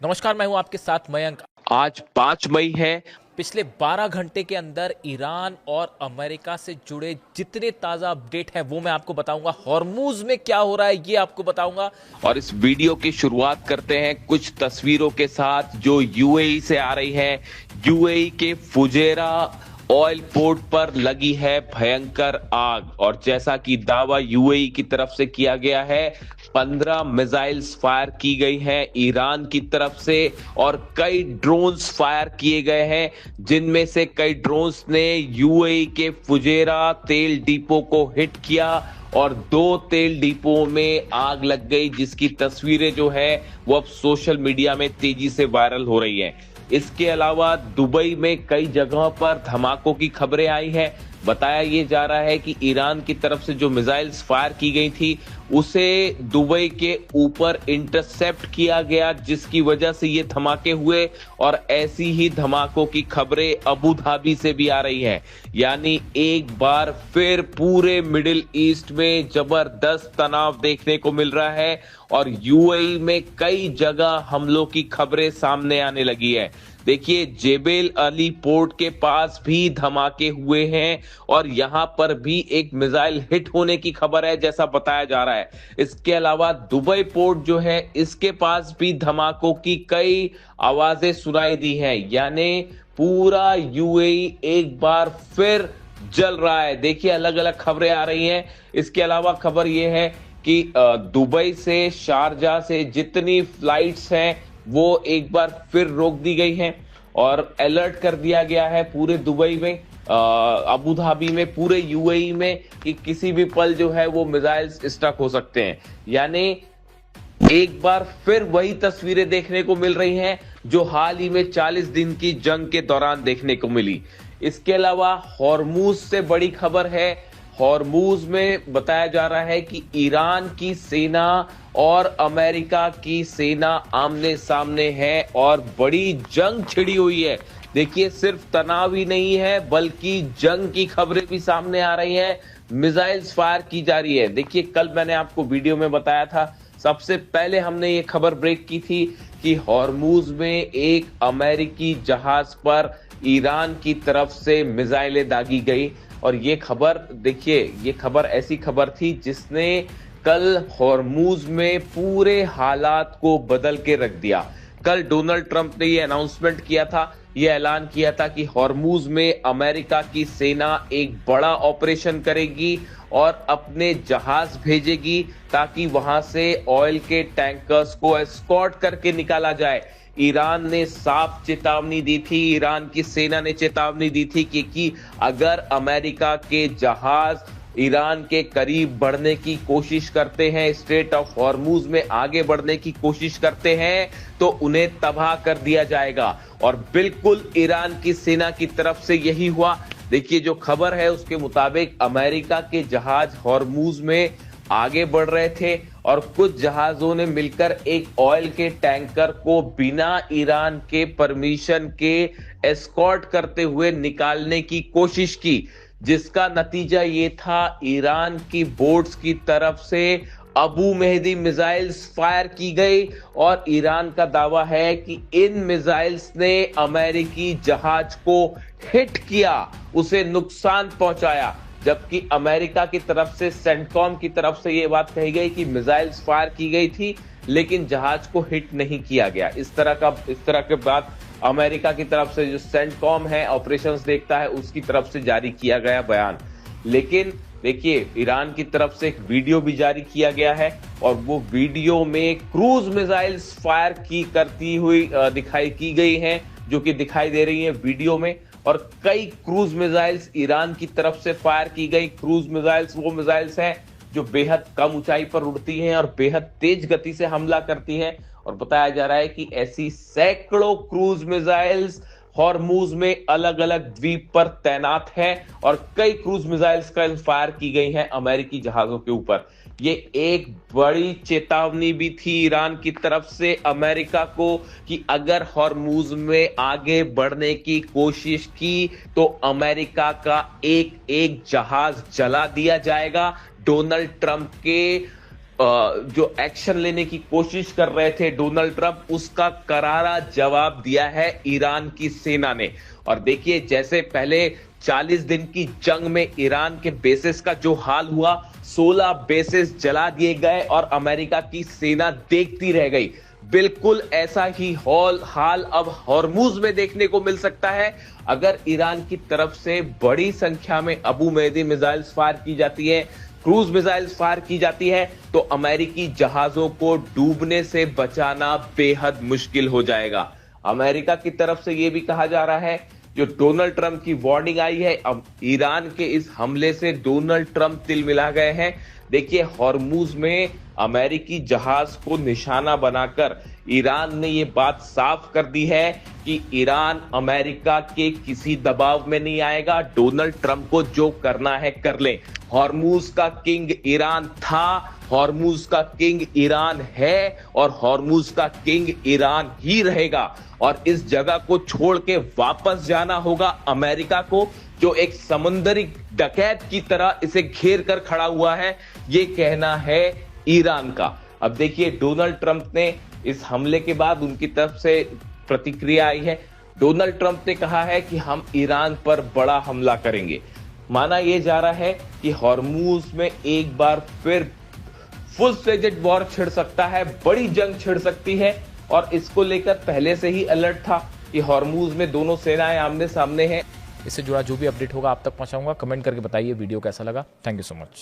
नमस्कार, मैं हूं आपके साथ मयंक। आज 5 मई है। पिछले 12 घंटे के अंदर ईरान और अमेरिका से जुड़े जितने ताज़ा अपडेट हैं वो मैं आपको बताऊंगा। हॉर्मूज में क्या हो रहा है ये आपको बताऊंगा। और इस वीडियो की शुरुआत करते हैं कुछ तस्वीरों के साथ जो यूएई से आ रही है। यूएई के फुजेरा ऑयल पोर्ट पर लगी है भयंकर आग, और जैसा कि दावा यूएई की तरफ से किया गया है, 15 मिसाइल्स फायर की गई हैं ईरान की तरफ से, और कई ड्रोन्स फायर किए गए हैं, जिनमें से कई ड्रोन्स ने यूएई के फुजेरा तेल डिपो को हिट किया और 2 तेल डिपो में आग लग गई, जिसकी तस्वीरें जो है वो अब सोशल मीडिया में तेजी से वायरल हो रही हैं। इसके अलावा दुबई में कई जगहों पर धमाकों की खबरें आई हैं। बताया ये जा रहा है कि ईरान की तरफ से जो मिसाइल्स फायर की गई थी उसे दुबई के ऊपर इंटरसेप्ट किया गया, जिसकी वजह से ये धमाके हुए। और ऐसी ही धमाकों की खबरें अबू धाबी से भी आ रही हैं। यानी एक बार फिर पूरे मिडिल ईस्ट में जबरदस्त तनाव देखने को मिल रहा है, और यूएई में कई जगह हमलों की खबरें सामने आने लगी है। देखिए, जेबेल अली पोर्ट के पास भी धमाके हुए हैं, और यहां पर भी एक मिसाइल हिट होने की खबर है जैसा बताया जा रहा है। इसके अलावा दुबई पोर्ट जो है इसके पास भी धमाकों की कई आवाजें सुनाई दी हैं। यानी पूरा यूएई एक बार फिर जल रहा है। देखिए, अलग अलग खबरें आ रही हैं। इसके अलावा खबर यह है कि दुबई से शारजा से जितनी फ्लाइट्स हैं वो एक बार फिर रोक दी गई हैं, और अलर्ट कर दिया गया है पूरे दुबई में, अबू धाबी में, पूरे यूएई में, कि किसी भी पल जो है वो मिसाइल्स स्ट्रक हो सकते हैं। यानी एक बार फिर वही तस्वीरें देखने को मिल रही हैं जो हाल ही में 40 दिन की जंग के दौरान देखने को मिली। इसके अलावा हॉर्मूज से बड़ी खबर है। हॉर्मूज में बताया जा रहा है कि ईरान की सेना और अमेरिका की सेना आमने सामने है और बड़ी जंग छिड़ी हुई है। देखिए, सिर्फ तनाव ही नहीं है बल्कि जंग की खबरें भी सामने आ रही हैं। मिसाइल्स फायर की जा रही है। देखिए, कल मैंने आपको वीडियो में बताया था, सबसे पहले हमने ये खबर ब्रेक की थी कि हॉर्मूज में एक अमेरिकी जहाज पर ईरान की तरफ से मिसाइलें दागी गई। और ये खबर, देखिए, ये खबर ऐसी खबर थी जिसने कल हॉर्मूज में पूरे हालात को बदल के रख दिया। कल डोनाल्ड ट्रंप ने ये अनाउंसमेंट किया था, ये ऐलान किया था कि हॉर्मूज में अमेरिका की सेना एक बड़ा ऑपरेशन करेगी और अपने जहाज भेजेगी ताकि वहां से ऑयल के टैंकर्स को एस्कॉर्ट करके निकाला जाए। ईरान ने साफ चेतावनी दी थी, ईरान की सेना ने चेतावनी दी थी कि अगर अमेरिका के जहाज ईरान के करीब बढ़ने की कोशिश करते हैं, स्ट्रेट ऑफ हॉर्मूज में आगे बढ़ने की कोशिश करते हैं, तो उन्हें तबाह कर दिया जाएगा। और बिल्कुल ईरान की सेना की तरफ से यही हुआ। देखिए, जो खबर है उसके मुताबिक अमेरिका के जहाज हॉर्मूज में आगे बढ़ रहे थे और कुछ जहाजों ने मिलकर एक ऑयल के टैंकर को बिना ईरान के परमिशन के एस्कॉर्ट करते हुए निकालने की कोशिश की, जिसका नतीजा ये था, ईरान की बोट्स की तरफ से अबू मेहदी मिसाइल्स फायर की गई। और ईरान का दावा है कि इन मिसाइल्स ने अमेरिकी जहाज को हिट किया, उसे नुकसान पहुंचाया। जबकि अमेरिका की तरफ से, सेंटकॉम की तरफ से ये बात कही गई कि मिसाइल्स फायर की गई थी लेकिन जहाज को हिट नहीं किया गया। इस तरह के बात अमेरिका की तरफ से, जो सेंटकॉम है, ऑपरेशंस देखता है, उसकी तरफ से जारी किया गया बयान। लेकिन देखिए, ईरान की तरफ से एक वीडियो भी जारी किया गया है, और वो वीडियो में क्रूज मिसाइल्स फायर करती हुई दिखाई की गई हैं, जो कि दिखाई दे रही है वीडियो में। और कई क्रूज मिसाइल्स ईरान की तरफ से फायर की गई। क्रूज मिसाइल्स वो मिसाइल्स हैं जो बेहद कम ऊंचाई पर उड़ती हैं और बेहद तेज गति से हमला करती हैं। और बताया जा रहा है कि ऐसी सैकड़ों क्रूज मिसाइल्स हॉर्मूज में अलग अलग द्वीप पर तैनात हैं, और कई क्रूज मिसाइल्स का फायर की गई हैं अमेरिकी जहाजों के ऊपर। ये एक बड़ी चेतावनी भी थी ईरान की तरफ से अमेरिका को कि अगर हॉर्मूज में आगे बढ़ने की कोशिश की तो अमेरिका का एक एक जहाज जला दिया जाएगा। डोनाल्ड ट्रंप के जो एक्शन लेने की कोशिश कर रहे थे डोनाल्ड ट्रंप, उसका करारा जवाब दिया है ईरान की सेना ने। और देखिए, जैसे पहले 40 दिन की जंग में ईरान के बेसिस का जो हाल हुआ, 16 बेसिस जला दिए गए और अमेरिका की सेना देखती रह गई, बिल्कुल ऐसा ही हाल अब हॉर्मुज में देखने को मिल सकता है। अगर ईरान की तरफ से बड़ी संख्या में अबू मेहदी मिसाइल्स फायर की जाती है, क्रूज मिसाइल्स फायर की जाती है, तो अमेरिकी जहाजों को डूबने से बचाना बेहद मुश्किल हो जाएगा। अमेरिका की तरफ से यह भी कहा जा रहा है, जो डोनाल्ड ट्रंप की वार्निंग आई है, अब ईरान के इस हमले से डोनाल्ड ट्रंप तिलमिला गए हैं। देखिए, हॉर्मुज में अमेरिकी जहाज को निशाना बनाकर ईरान ने यह बात साफ कर दी है कि ईरान अमेरिका के किसी दबाव में नहीं आएगा, डोनाल्ड ट्रंप को जो करना है कर ले। हॉर्मुज का किंग ईरान था, हॉर्मुज का किंग ईरान है और हॉर्मुज का किंग ईरान ही रहेगा। और इस जगह को छोड़ के वापस जाना होगा अमेरिका को, जो एक समुद्री डकैत की तरह इसे घेर कर खड़ा हुआ है, ये कहना है ईरान का। अब देखिए, डोनाल्ड ट्रंप ने इस हमले के बाद उनकी तरफ से प्रतिक्रिया आई है। डोनाल्ड ट्रंप ने कहा है कि हम ईरान पर बड़ा हमला करेंगे। माना यह जा रहा है कि हॉर्मुज में एक बार फिर फुल फ्लेजेड वॉर छिड़ सकता है, बड़ी जंग छिड़ सकती है। और इसको लेकर पहले से ही अलर्ट था कि हॉर्मुज में दोनों सेनाएं आमने सामने हैं। इससे जुड़ा जो भी अपडेट होगा आप तक पहुंचाऊंगा। कमेंट करके बताइए वीडियो कैसा लगा। Thank you so much.